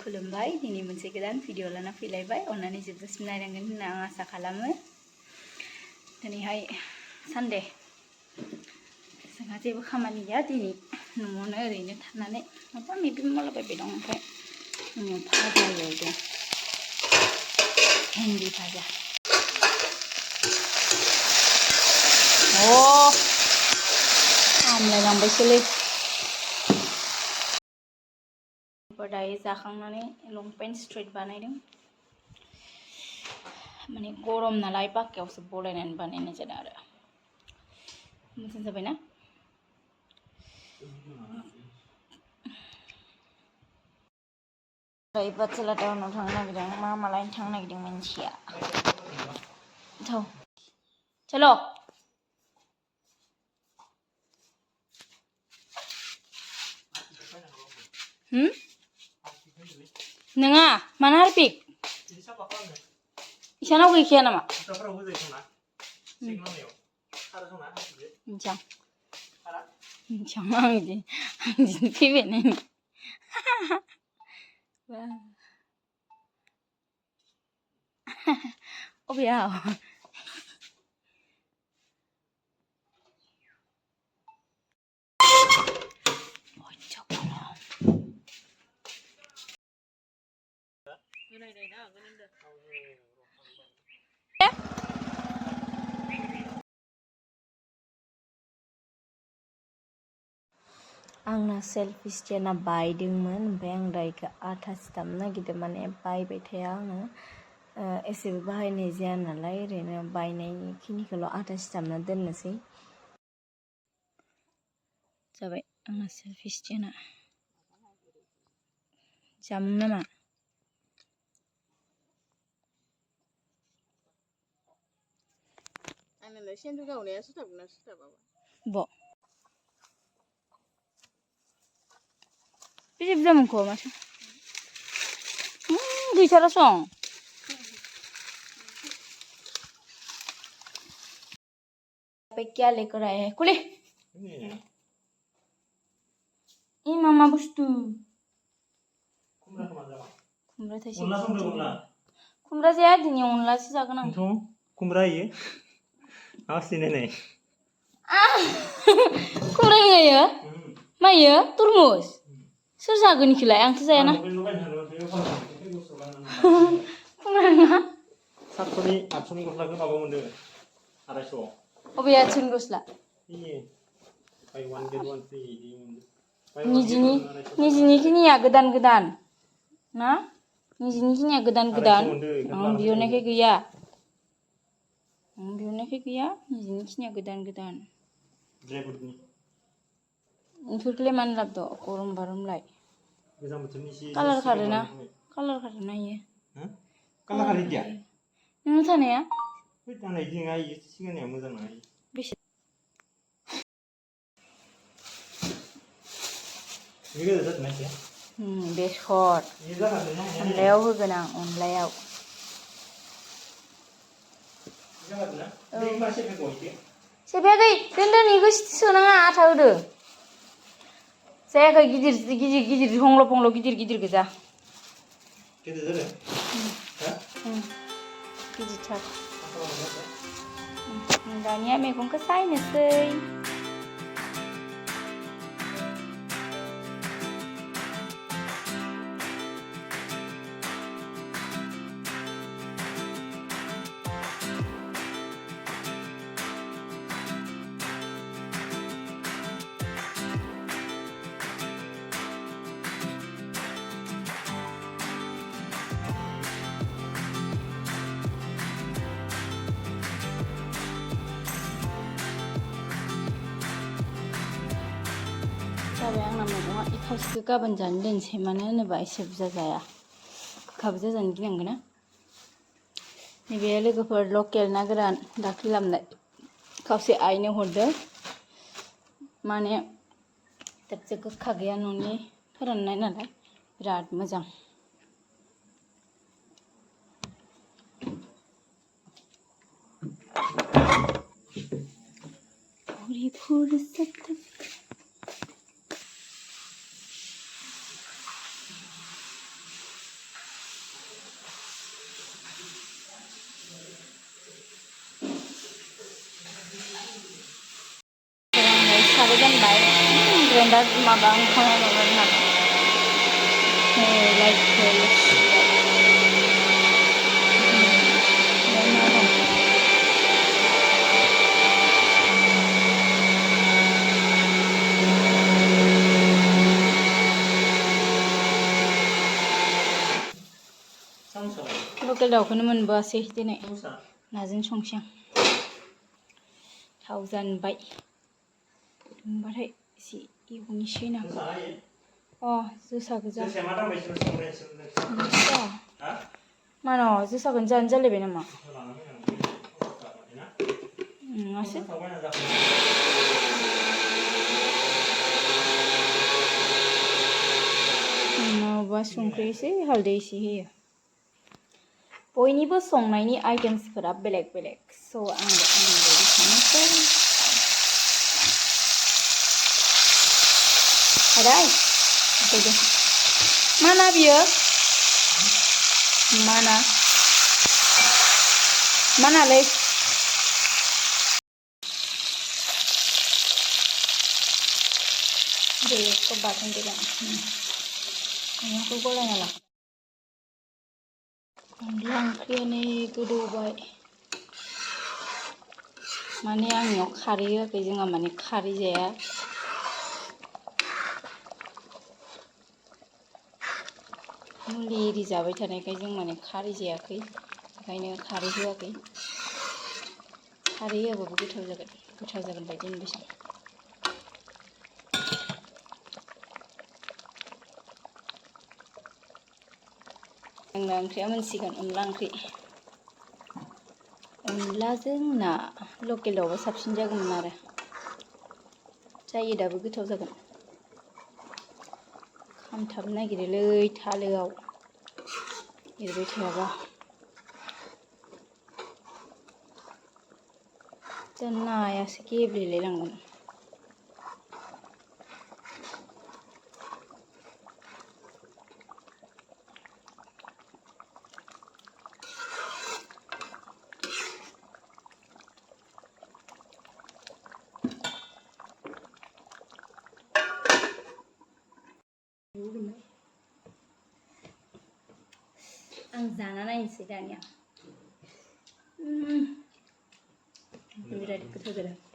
खुलुमबाय दिनै मोनसे गोदान भिडिअ लाना फैलायबाय अन्नानै जोबजासिम नायनांगोन होनना आं आसा खालामो। दिनैहाय सानडे जोंहा जेबो खामानि गैया दिनै न'आवनो ओरैनो थानानै माबा माबि मावलाबायबाय दं। ओमफ्राय जोंनियाव भाजा एवदों भेन्दि भाजा। आमलायलांबायसोलै दायो जाखांनानै लंपेन्ट स्ट्रेट बानायदों। माने गरम नालाय पाक्कायावसो बलायनानै बानायनाय जादों आरो मोजां जाबायना। ओमफ्राय बादसाला टाउनाव थांनो नागिरदों। मा लायनो थांनो नागिरदों मिन्थिया। चलो नङा मानो हारपिक इसानाव गैखाया नामा? मिथियां आं बिदिनो फैबाय नायनो अबेयाव आंना सेल्फ स्टेन्डआ बायदोंमोन। ओमफ्राय आं दाइखौ आथा सिथाबनो नागिरदों। माने बायबाय थाया आङो एसेबो बाहायनाय जाया नालाय ओरैनो बायनायखिनिखौल' आथा सिथाबना दोननोसै। जाबाय आंना सेल्फ स्टेन्डआ। जामुं नामा? आंनालाय सेन्डु गावनाया सिथाबगोन ना सिथाबाबा ब' बेसे बुरजा मोनखो माथो गैथारा सं पे क्या लेकर आए हैं कुले ये मामा बुस्तु खुमब्रा थाइसे खुमब्रा जाया दिनै अनलासो जागोन आं। खुमब्रा होयो आसिनो नै खुमब्रा होयो मायो तुरमुस सोर जागोन इखौलाय? आंथ' जायाना। खुमब्रा नङा। 700 गस्लाखौ माबा मोनदों 250। अबे 800 गस्ला? निजिनि खिनिया गोदान गोदान ना? निजिनि खिनिया गोदान गोदान आं बिहरनायखाय गैया। निजिनि खिनिया गोदान गोदान। इफोरखौलाय मानो लाबोद' गरम बारमलाय कालार खारोना इयो कालार खारैदिया नोंनाव थानाया बेसे बेसर अनलायाव होगोन आं अनलायाव सेफायाखै दोन इखौ सोनाङा आथा होदो जायाखै गिदिर हंल' फंल' गिदिर गोजा गिदिरथार। दानिया मैगंखौ सायनोसै। जाबाय आंना मैगङा खावसेखौ गाबोन जानो दोनसै। मानो होनोबा एसे बुरजा जाया गोखाबो जाजानो गिनांगोन ना। नैबे लोगोफोर लकेल ना गोरान दाख्लै लाबोनाय खावसे आइनो हरदो। माने जेबो गोखा गैया न'नि फोराननाय नालाय बिराद मोजां। थोड़ी फुर्सत सारे जनबाय ग्रेन्डार माबा ओंखाम माबानो लाइक लकेल दाउखौनो मोनबोआसै दिनै नाजों संसां थाव जानबाय दुंबाथाय एसे एवनोसै ना अ जोसा गोजा मानो जोसाखौनो जानो जालायबाय नामा नङासो माबा संख्रि एसे हालदै एसे होयो बयनिबो संनायनि आइटेम्सफोरा बेलेग बेलेग स' आंबो आंनि बायदि संनोसै आदाय दे माना बियो मानालै बेखौ बाथोन देगोन अमाखौ गलायना ला अनला ओंख्रियानो गोदौबाय माने आंनियाव खारै होआखै जोंहा माने खारै जाया मुलि एरि जाबाय थानायखाय जों माने खारै जायाखै ओंखायनो खारै होआखै खारै होआबाबो गोथाव जागोन बायदि मोनबाय जोंना ओंख्रिया मोनसिगोन अनला ओंख्रि अनलाजों ना लकेल दाउबा साबसिन जागौमोन आरो जायो दाबो गोथाव जागोन खामथाबनो नागिरोलै थालोआव एरबाय थायाबा जा नायासो गेब्लेलाय लांगोन आं जाना नायनोसै दानिया बिराद गोथाव जादों